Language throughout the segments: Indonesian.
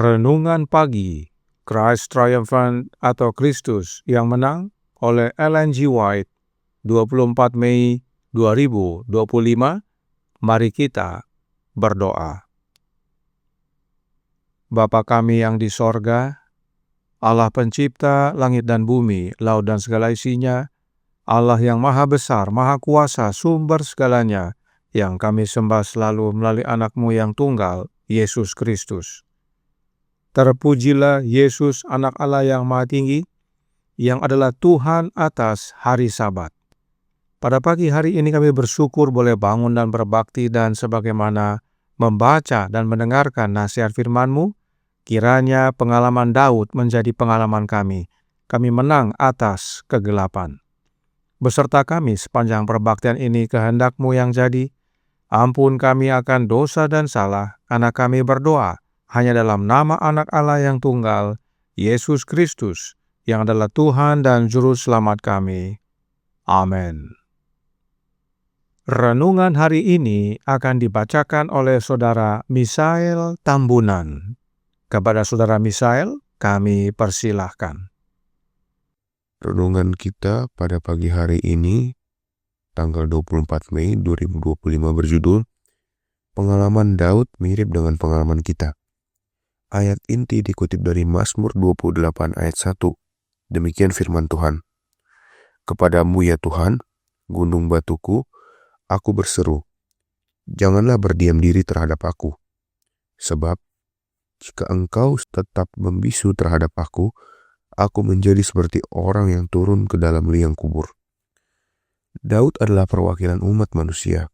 Renungan Pagi, Christ Triumphant atau Kristus yang Menang oleh Ellen G. White, 24 Mei 2025. Mari kita berdoa. Bapa kami yang di sorga, Allah pencipta langit dan bumi, laut dan segala isinya, Allah yang maha besar, maha kuasa, sumber segalanya, yang kami sembah selalu melalui anak-Mu yang tunggal, Yesus Kristus. Terpujilah Yesus, anak Allah yang maha tinggi, yang adalah Tuhan atas hari Sabat. Pada pagi hari ini kami bersyukur boleh bangun dan berbakti, dan sebagaimana membaca dan mendengarkan nasihat firman-Mu, kiranya pengalaman Daud menjadi pengalaman kami. Kami menang atas kegelapan. Beserta kami sepanjang perbaktian ini kehendak-Mu yang jadi. Ampun kami akan dosa dan salah, karena kami berdoa hanya dalam nama anak Allah yang tunggal, Yesus Kristus, yang adalah Tuhan dan Juru Selamat kami. Amin. Renungan hari ini akan dibacakan oleh Saudara Misael Tambunan. Kepada Saudara Misael, kami persilahkan. Renungan kita pada pagi hari ini, tanggal 24 Mei 2025 berjudul, Pengalaman Daud mirip dengan pengalaman kita. Ayat inti dikutip dari Mazmur 28 ayat 1. Demikian firman Tuhan. Kepadamu ya Tuhan, gunung batuku, aku berseru. Janganlah berdiam diri terhadap aku. Sebab, jika engkau tetap membisu terhadap aku menjadi seperti orang yang turun ke dalam liang kubur. Daud adalah perwakilan umat manusia.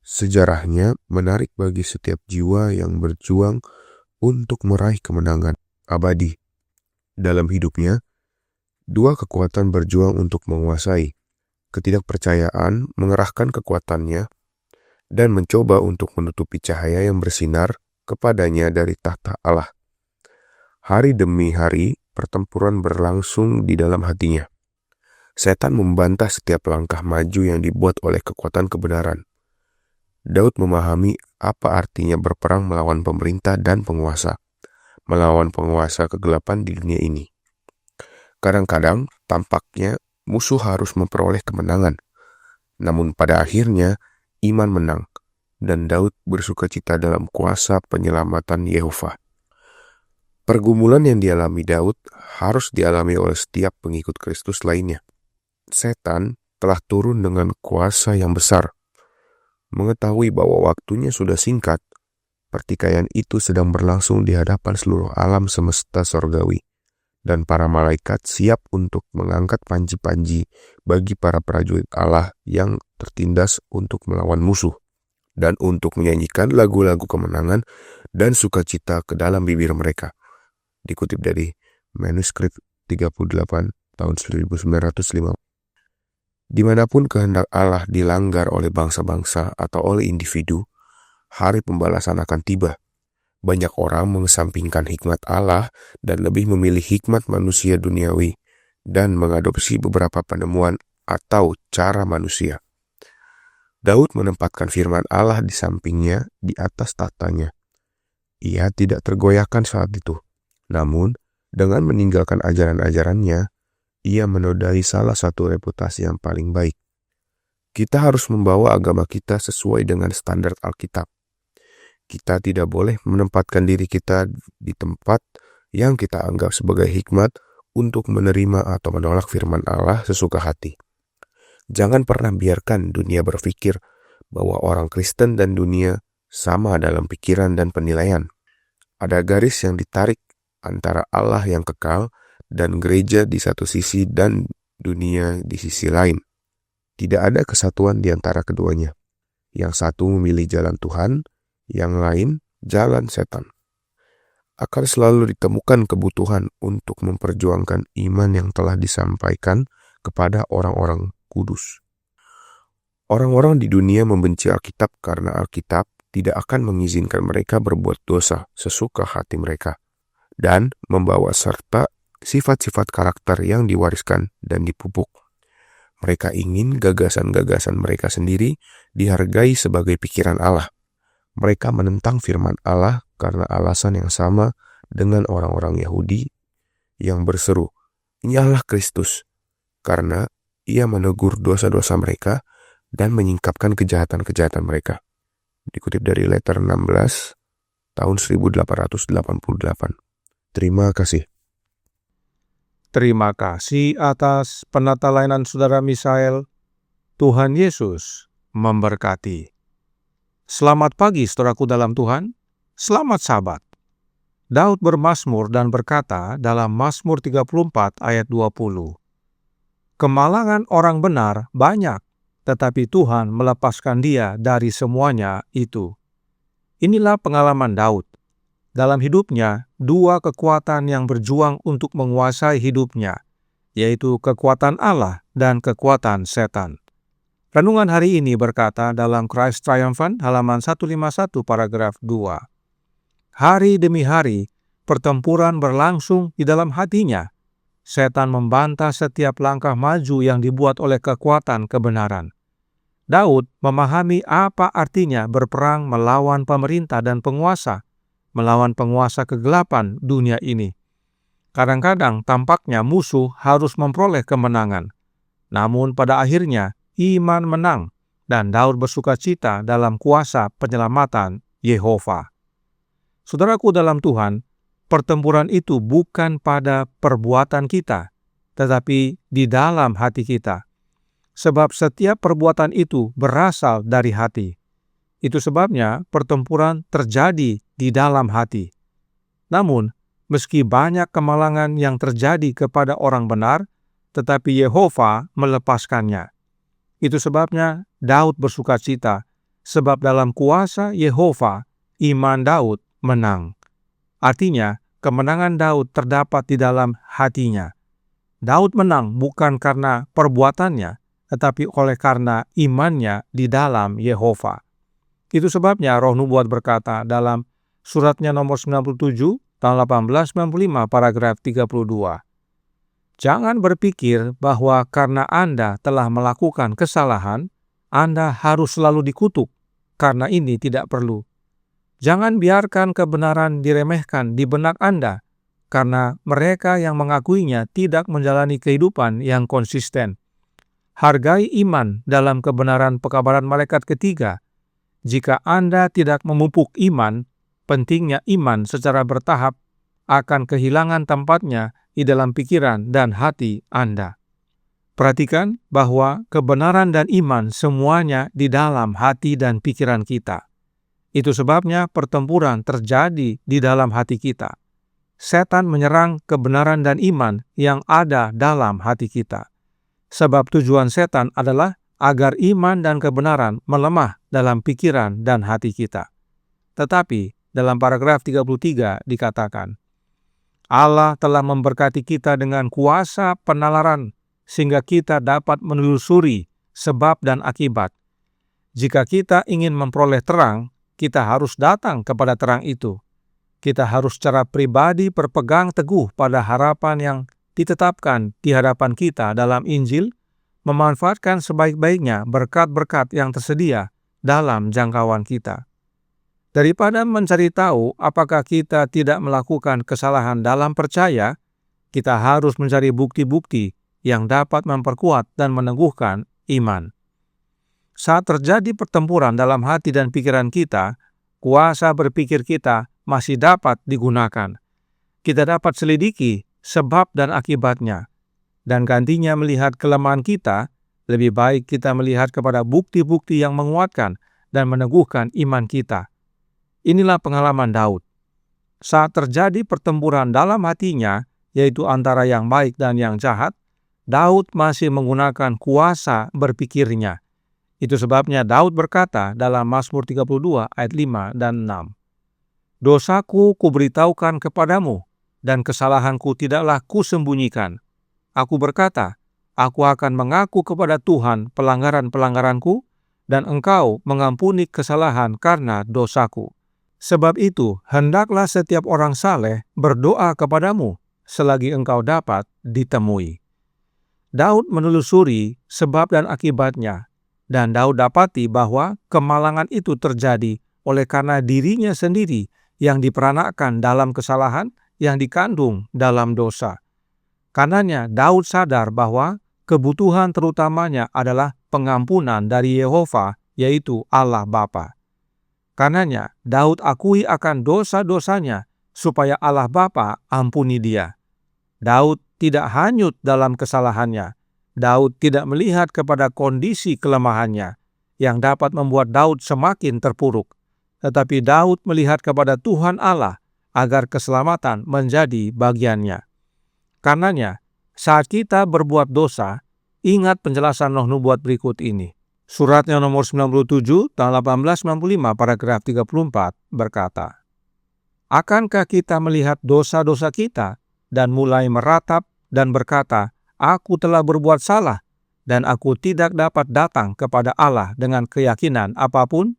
Sejarahnya menarik bagi setiap jiwa yang berjuang untuk meraih kemenangan abadi. Dalam hidupnya, dua kekuatan berjuang untuk menguasai. Ketidakpercayaan mengerahkan kekuatannya dan mencoba untuk menutupi cahaya yang bersinar kepadanya dari tahta Allah. Hari demi hari, pertempuran berlangsung di dalam hatinya. Setan membantah setiap langkah maju yang dibuat oleh kekuatan kebenaran. Daud memahami apa artinya berperang melawan pemerintah dan penguasa, melawan penguasa kegelapan di dunia ini. Kadang-kadang tampaknya musuh harus memperoleh kemenangan, namun pada akhirnya iman menang, dan Daud bersukacita dalam kuasa penyelamatan Yehova. Pergumulan yang dialami Daud harus dialami oleh setiap pengikut Kristus lainnya. Setan telah turun dengan kuasa yang besar. Mengetahui bahwa waktunya sudah singkat, pertikaian itu sedang berlangsung di hadapan seluruh alam semesta sorgawi, dan para malaikat siap untuk mengangkat panji-panji bagi para prajurit Allah yang tertindas untuk melawan musuh, dan untuk menyanyikan lagu-lagu kemenangan dan sukacita ke dalam bibir mereka. Dikutip dari manuskrip 38 tahun 1950. Dimanapun kehendak Allah dilanggar oleh bangsa-bangsa atau oleh individu, hari pembalasan akan tiba. Banyak orang mengesampingkan hikmat Allah dan lebih memilih hikmat manusia duniawi dan mengadopsi beberapa penemuan atau cara manusia. Daud menempatkan firman Allah di sampingnya di atas tahtanya. Ia tidak tergoyahkan saat itu. Namun, dengan meninggalkan ajaran-ajarannya, ia menodai salah satu reputasi yang paling baik. Kita harus membawa agama kita sesuai dengan standar Alkitab. Kita tidak boleh menempatkan diri kita di tempat yang kita anggap sebagai hikmat untuk menerima atau menolak firman Allah sesuka hati. Jangan pernah biarkan dunia berpikir bahwa orang Kristen dan dunia sama dalam pikiran dan penilaian. Ada garis yang ditarik antara Allah yang kekal dan gereja di satu sisi dan dunia di sisi lain. Tidak ada kesatuan di antara keduanya. Yang satu memilih jalan Tuhan, yang lain jalan setan. Akan selalu ditemukan kebutuhan untuk memperjuangkan iman yang telah disampaikan kepada orang-orang kudus. Orang-orang di dunia membenci Alkitab karena Alkitab tidak akan mengizinkan mereka berbuat dosa sesuka hati mereka dan membawa serta sifat-sifat karakter yang diwariskan dan dipupuk. Mereka ingin gagasan-gagasan mereka sendiri dihargai sebagai pikiran Allah. Mereka menentang firman Allah karena alasan yang sama dengan orang-orang Yahudi yang berseru, "Ialah Kristus," karena ia menegur dosa-dosa mereka dan menyingkapkan kejahatan-kejahatan mereka. Dikutip dari Letter 16 tahun 1888. Terima kasih. Terima kasih atas penatalainan Saudara Misael. Tuhan Yesus memberkati. Selamat pagi saudaraku dalam Tuhan. Selamat Sabat. Daud bermazmur dan berkata dalam Mazmur 34 ayat 20. Kemalangan orang benar banyak, tetapi Tuhan melepaskan dia dari semuanya itu. Inilah pengalaman Daud. Dalam hidupnya, dua kekuatan yang berjuang untuk menguasai hidupnya, yaitu kekuatan Allah dan kekuatan setan. Renungan hari ini berkata dalam Christ Triumphant halaman 151 paragraf 2. Hari demi hari, pertempuran berlangsung di dalam hatinya. Setan membantah setiap langkah maju yang dibuat oleh kekuatan kebenaran. Daud memahami apa artinya berperang melawan pemerintah dan penguasa, melawan penguasa kegelapan dunia ini. Kadang-kadang tampaknya musuh harus memperoleh kemenangan. Namun pada akhirnya iman menang dan Daud bersukacita dalam kuasa penyelamatan Yehova. Saudaraku dalam Tuhan, pertempuran itu bukan pada perbuatan kita, tetapi di dalam hati kita. Sebab setiap perbuatan itu berasal dari hati. Itu sebabnya pertempuran terjadi di dalam hati. Namun, meski banyak kemalangan yang terjadi kepada orang benar, tetapi Yehova melepaskannya. Itu sebabnya Daud bersukacita, sebab dalam kuasa Yehova, iman Daud menang. Artinya, kemenangan Daud terdapat di dalam hatinya. Daud menang bukan karena perbuatannya, tetapi oleh karena imannya di dalam Yehova. Itu sebabnya Roh Nubuat berkata dalam suratnya nomor 97 tahun 1895 paragraf 32. Jangan berpikir bahwa karena Anda telah melakukan kesalahan, Anda harus selalu dikutuk, karena ini tidak perlu. Jangan biarkan kebenaran diremehkan di benak Anda, karena mereka yang mengakuinya tidak menjalani kehidupan yang konsisten. Hargai iman dalam kebenaran pekabaran malaikat ketiga. Jika Anda tidak memupuk iman, pentingnya iman secara bertahap akan kehilangan tempatnya di dalam pikiran dan hati Anda. Perhatikan bahwa kebenaran dan iman semuanya di dalam hati dan pikiran kita. Itu sebabnya pertempuran terjadi di dalam hati kita. Setan menyerang kebenaran dan iman yang ada dalam hati kita. Sebab tujuan setan adalah agar iman dan kebenaran melemah dalam pikiran dan hati kita. Tetapi dalam paragraf 33 dikatakan, Allah telah memberkati kita dengan kuasa penalaran sehingga kita dapat menelusuri sebab dan akibat. Jika kita ingin memperoleh terang, kita harus datang kepada terang itu. Kita harus secara pribadi berpegang teguh pada harapan yang ditetapkan di hadapan kita dalam Injil, memanfaatkan sebaik-baiknya berkat-berkat yang tersedia dalam jangkauan kita. Daripada mencari tahu apakah kita tidak melakukan kesalahan dalam percaya, kita harus mencari bukti-bukti yang dapat memperkuat dan meneguhkan iman. Saat terjadi pertempuran dalam hati dan pikiran kita, kuasa berpikir kita masih dapat digunakan. Kita dapat selidiki sebab dan akibatnya. Dan gantinya melihat kelemahan kita, lebih baik kita melihat kepada bukti-bukti yang menguatkan dan meneguhkan iman kita. Inilah pengalaman Daud. Saat terjadi pertempuran dalam hatinya, yaitu antara yang baik dan yang jahat, Daud masih menggunakan kuasa berpikirnya. Itu sebabnya Daud berkata dalam Mazmur 32 ayat 5 dan 6. Dosaku kuberitahukan kepadamu, dan kesalahanku tidaklah kusembunyikan. Aku berkata, aku akan mengaku kepada Tuhan pelanggaran-pelanggaranku, dan Engkau mengampuni kesalahan karena dosaku. Sebab itu, hendaklah setiap orang saleh berdoa kepadamu, selagi engkau dapat ditemui. Daud menelusuri sebab dan akibatnya, dan Daud dapati bahwa kemalangan itu terjadi oleh karena dirinya sendiri yang diperanakkan dalam kesalahan, yang dikandung dalam dosa. Karenanya Daud sadar bahwa kebutuhan terutamanya adalah pengampunan dari Yehova, yaitu Allah Bapa. Karenanya Daud akui akan dosa-dosanya supaya Allah Bapa ampuni dia. Daud tidak hanyut dalam kesalahannya. Daud tidak melihat kepada kondisi kelemahannya yang dapat membuat Daud semakin terpuruk. Tetapi Daud melihat kepada Tuhan Allah agar keselamatan menjadi bagiannya. Karenanya, saat kita berbuat dosa, ingat penjelasan Roh Nubuat berikut ini. Suratnya nomor 97, tanggal 1895, paragraf 34, berkata, "Akankah kita melihat dosa-dosa kita dan mulai meratap dan berkata, 'Aku telah berbuat salah, dan aku tidak dapat datang kepada Allah dengan keyakinan apapun'?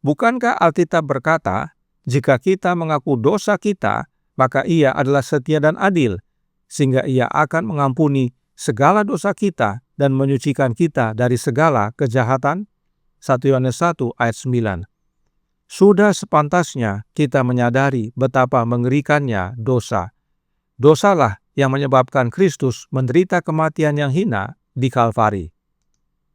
Bukankah Alkitab berkata, jika kita mengaku dosa kita, maka Ia adalah setia dan adil, sehingga Ia akan mengampuni segala dosa kita dan menyucikan kita dari segala kejahatan?" 1 Yohanes 1 ayat 9. Sudah sepantasnya kita menyadari betapa mengerikannya dosa. Dosalah yang menyebabkan Kristus menderita kematian yang hina di Kalvari.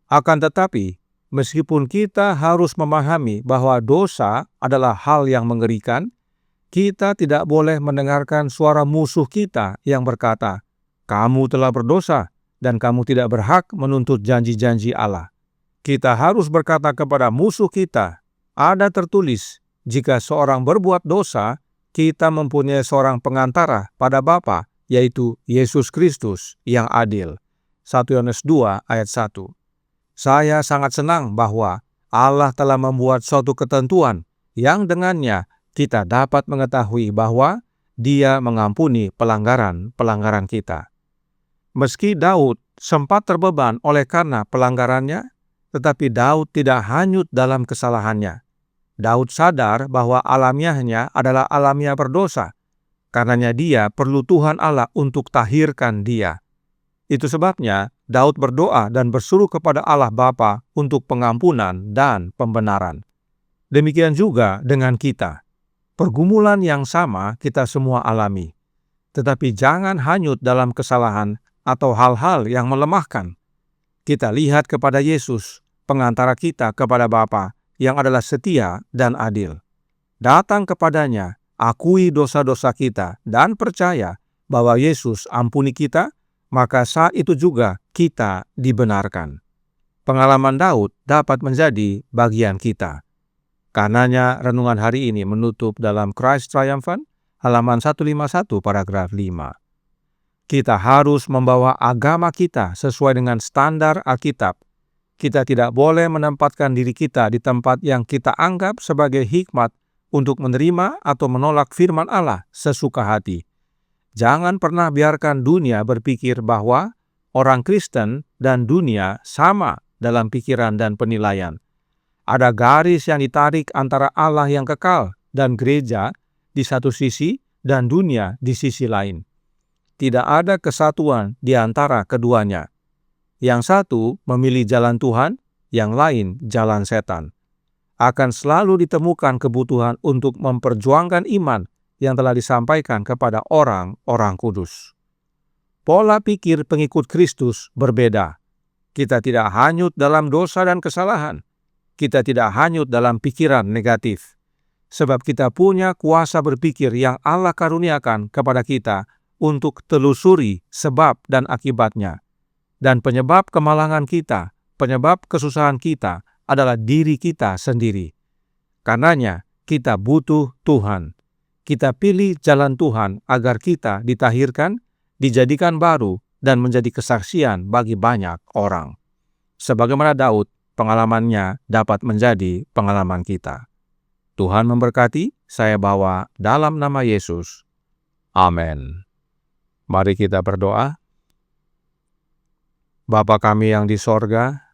Akan tetapi, meskipun kita harus memahami bahwa dosa adalah hal yang mengerikan, kita tidak boleh mendengarkan suara musuh kita yang berkata, "Kamu telah berdosa dan kamu tidak berhak menuntut janji-janji Allah." Kita harus berkata kepada musuh kita, "Ada tertulis, jika seorang berbuat dosa, kita mempunyai seorang pengantara pada Bapa, yaitu Yesus Kristus yang adil." 1 Yohanes 2 ayat 1. Saya sangat senang bahwa Allah telah membuat suatu ketentuan yang dengannya kita dapat mengetahui bahwa Dia mengampuni pelanggaran-pelanggaran kita. Meski Daud sempat terbeban oleh karena pelanggarannya, tetapi Daud tidak hanyut dalam kesalahannya. Daud sadar bahwa alamiahnya adalah alamiah berdosa. Karenanya dia perlu Tuhan Allah untuk tahirkan dia. Itu sebabnya Daud berdoa dan berseru kepada Allah Bapa untuk pengampunan dan pembenaran. Demikian juga dengan kita. Pergumulan yang sama kita semua alami. Tetapi jangan hanyut dalam kesalahan atau hal-hal yang melemahkan. Kita lihat kepada Yesus, pengantara kita kepada Bapa, yang adalah setia dan adil. Datang kepadanya, akui dosa-dosa kita, dan percaya bahwa Yesus ampuni kita, maka saat itu juga kita dibenarkan. Pengalaman Daud dapat menjadi bagian kita. Karenanya renungan hari ini menutup dalam Christ Triumphant, halaman 151 paragraf 5. Kita harus membawa agama kita sesuai dengan standar Alkitab. Kita tidak boleh menempatkan diri kita di tempat yang kita anggap sebagai hikmat untuk menerima atau menolak firman Allah sesuka hati. Jangan pernah biarkan dunia berpikir bahwa orang Kristen dan dunia sama dalam pikiran dan penilaian. Ada garis yang ditarik antara Allah yang kekal dan gereja di satu sisi dan dunia di sisi lain. Tidak ada kesatuan di antara keduanya. Yang satu memilih jalan Tuhan, yang lain jalan setan. Akan selalu ditemukan kebutuhan untuk memperjuangkan iman yang telah disampaikan kepada orang-orang kudus. Pola pikir pengikut Kristus berbeda. Kita tidak hanyut dalam dosa dan kesalahan. Kita tidak hanyut dalam pikiran negatif. Sebab kita punya kuasa berpikir yang Allah karuniakan kepada kita untuk telusuri sebab dan akibatnya. Dan penyebab kemalangan kita, penyebab kesusahan kita adalah diri kita sendiri. Karenanya kita butuh Tuhan. Kita pilih jalan Tuhan agar kita ditahirkan, dijadikan baru, dan menjadi kesaksian bagi banyak orang. Sebagaimana Daud, pengalamannya dapat menjadi pengalaman kita. Tuhan memberkati, saya bawa dalam nama Yesus. Amin. Mari kita berdoa. Bapa kami yang di sorga,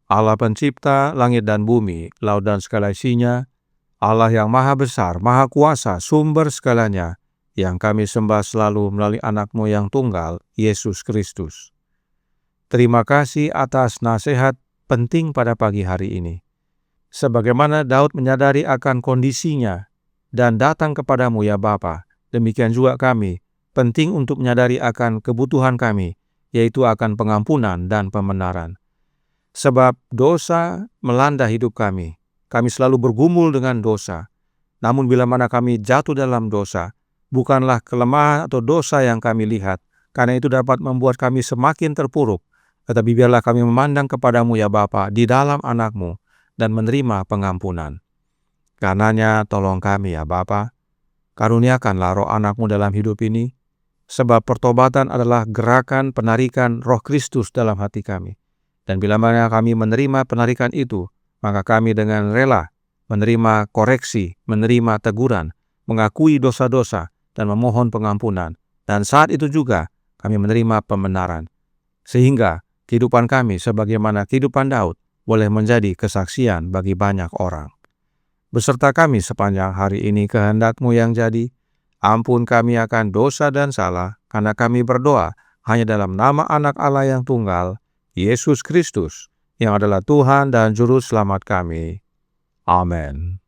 Allah pencipta langit dan bumi, laut dan segala isinya, Allah yang maha besar, maha kuasa, sumber segalanya, yang kami sembah selalu melalui anak-Mu yang tunggal, Yesus Kristus. Terima kasih atas nasihat penting pada pagi hari ini. Sebagaimana Daud menyadari akan kondisinya dan datang kepadamu ya Bapa. Demikian juga kami, penting untuk menyadari akan kebutuhan kami, yaitu akan pengampunan dan pembenaran. Sebab dosa melanda hidup kami selalu bergumul dengan dosa. Namun bila mana kami jatuh dalam dosa, bukanlah kelemahan atau dosa yang kami lihat, karena itu dapat membuat kami semakin terpuruk. Tetapi biarlah kami memandang kepadamu ya Bapa di dalam anak-Mu dan menerima pengampunan. Karenanya tolong kami ya Bapa, karuniakanlah roh anak-Mu dalam hidup ini, sebab pertobatan adalah gerakan penarikan roh Kristus dalam hati kami. Dan bila mana kami menerima penarikan itu, maka kami dengan rela menerima koreksi, menerima teguran, mengakui dosa-dosa, dan memohon pengampunan. Dan saat itu juga kami menerima pembenaran. Sehingga kehidupan kami sebagaimana kehidupan Daud boleh menjadi kesaksian bagi banyak orang. Beserta kami sepanjang hari ini kehendak-Mu yang jadi. Ampun kami akan dosa dan salah, karena kami berdoa hanya dalam nama Anak Allah yang tunggal, Yesus Kristus, yang adalah Tuhan dan Juru Selamat kami. Amin.